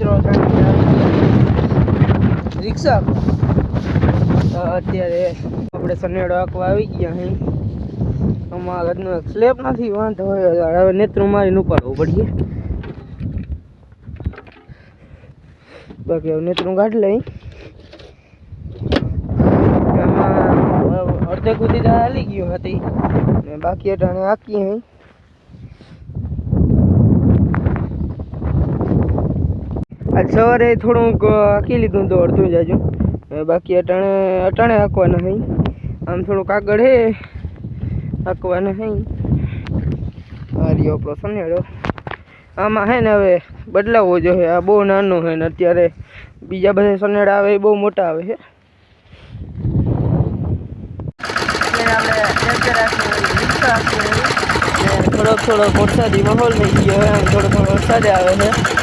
મિત્રો રિક્ષા અત્યારે આપણે સનેડો આંકવા આવી ગયા અહીં અમારા ઘરનો એક સ્લેબ નથી વાંધો હોય હવે નેત્રું મારીને ઉપાડવું પડીએ બાકી હવે નેત્રું કાઢી લઈ આમાં અડધે કુદી હાલી ગયો હતી ને બાકી અટાણે આંકી અહીં આજ સવારે થોડુંક આંકી લીધું તો અડધું જાજુ બાકી અટાણે આંકવાના નહીં આમ થોડુંક આગળ હે આંકવાના નહીં આ રહ્યો આપણો સનેડો આમાં હે ને હવે બદલાવવો જોઈએ આ બહુ નાનો છે ને અત્યારે બીજા બધા સનેડા આવે એ બહુ મોટા આવે છે થોડોક વરસાદી માહોલ થઈ ગયો હોય આમ થોડો વરસાદ આવે છે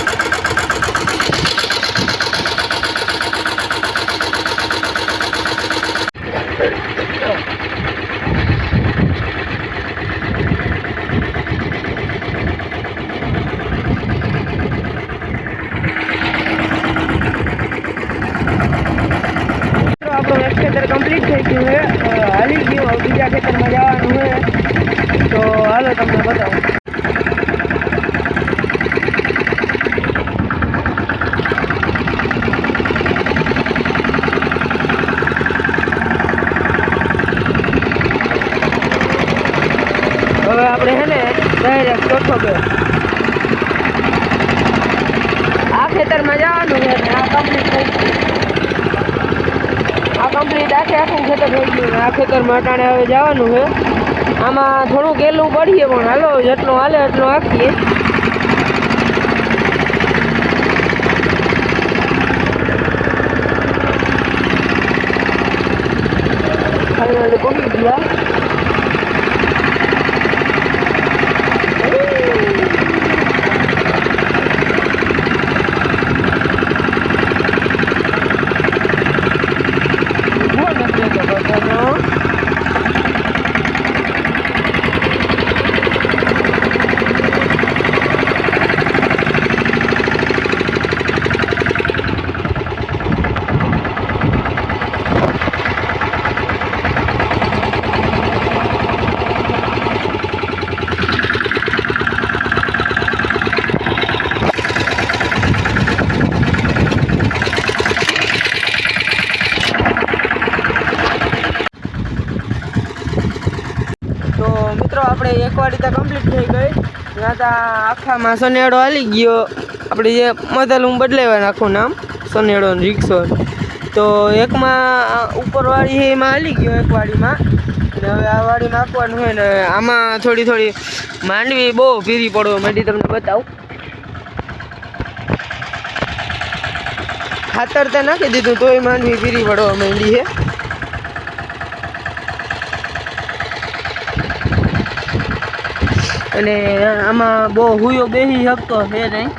આપણું એક ખેતર કમ્પ્લીટ થઈ ગયું છે હાલી ગયું બીજા ખેતરમાં જવાનું છે તો હાલો તમને બતાવું હવે આપણે છે ને ડાયરેક્ટ ચોથો બે આ ખેતરમાં જવાનું છે આ કમ્પ્લીટ થઈ ગયું આ કમ્પ્લીટ આખું ખેતર થઈ ગયું આ ખેતરમાં અટાણે હવે જવાનું છે આમાં થોડું ગેલું પડીએ પણ હાલો જેટલું હાલે એટલું આખીએ ફાઇનલી પહોંચી ગયા મિત્રો આપણે એક વાડી તો કમ્પ્લીટ થઈ ગઈ ત્યાં તો આખામાં સનેડો હાલી ગયો આપણે જે મદલું બદલાવ્યા આખું નામ સનેડો ને રિક્ષો તો એકમાં ઉપરવાળી છે એમાં હાલી ગયો એક વાડીમાં અને હવે આ વાડીમાં નાખવાનું હોય ને આમાં થોડી માંડવી બહુ ભીરી પડવા માંડી તમને બતાવું ખાતર તો નાખી દીધું તોય માંડવી ભીરી પડવા માંડી છે અને આમાં બહુ હુયો બેસી શકતો છે નહીં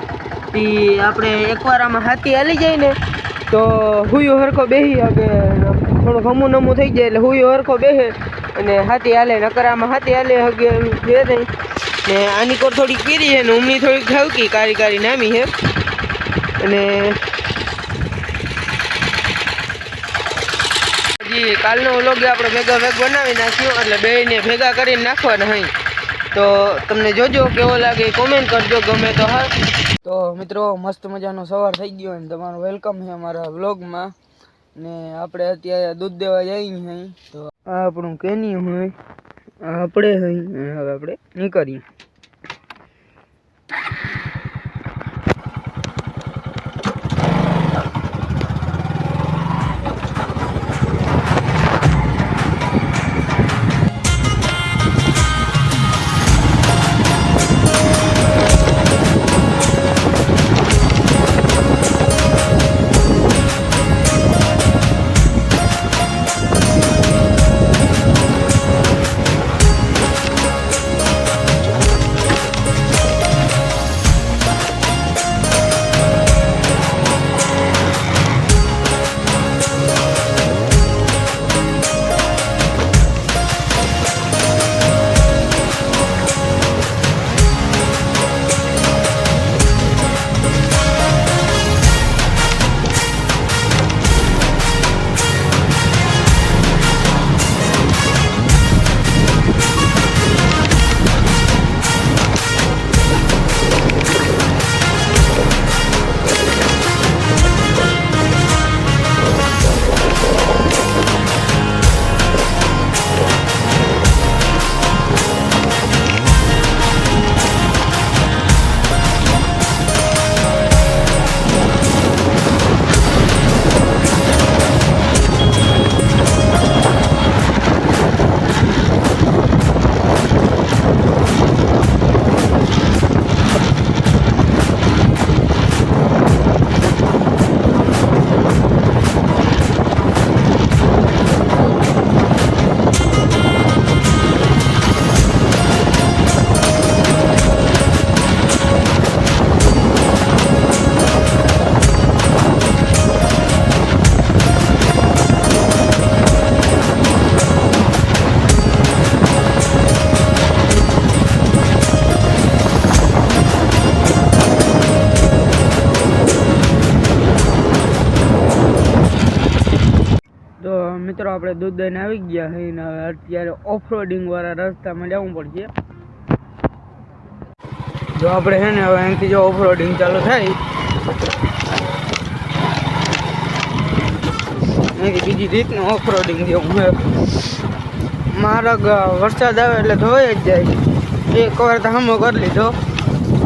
તે આપણે એકવાર આમાં હાથી હાલી જાય ને તો હુયો હરખો બેસી શકે થોડું હમું નમું થઈ જાય એટલે હુયો હરખો બેસે અને હાથી હાલે નકર આમાં હાથી હાલે હગે છે નહીં ને આની કોર થોડીક પીરી છે ને ઉમની થોડીક ખાવકી કારી નામી છે અને હજી કાલનો વ્લોગ આપણે ભેગ બનાવી નાખ્યો એટલે બેને ભેગા કરીને નાખવાના અહીં તો તમને જોજો કેવો લાગે કોમેન્ટ કરજો ગમે તો હા તો મિત્રો મસ્ત મજાનો સવાર થઈ ગયો અને તમારું વેલકમ છે અમારા વ્લોગમાં ને આપણે અત્યારે દૂધ દેવા જઈએ અહીં તો આ આપણું કેની હોય આપણે અહીં હવે આપણે નીકળીએ મિત્રો આપણે દૂધ દઈને આવી ગયા છે ને હવે અત્યારે ઓફરોડિંગ વાળા રસ્તામાં જવું પડશે. જો આપણે છે ને હવે અહીંથી જો ઓફરોડિંગ ચાલુ થાય અહીંથી બીજી રીતનું ઓફરોડિંગ જેવું છે. માર્ગ વરસાદ આવે એટલે ધોવાઈ જ જાય. એક વાર તો હમો કરી લીધો,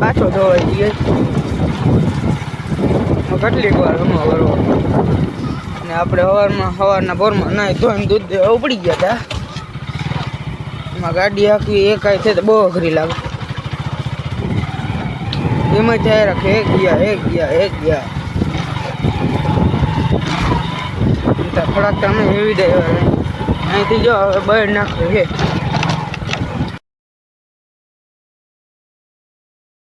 પાછો ધોવાઈ જાય. કેટલીક વાર હમો કરવો. ને આપણે સવારના પોરમાં નાહી ધોઈને દૂધ દેવા ઉપડી ગયા હતા. એમાં ગાડી આખી એકાઈ થઈ તો બહુ અઘરી લાગે. એમાં થાય રાખે એક ગયા થોડાક તમે એવી દે અહીંથી જો હવે બહાર નાખે છે.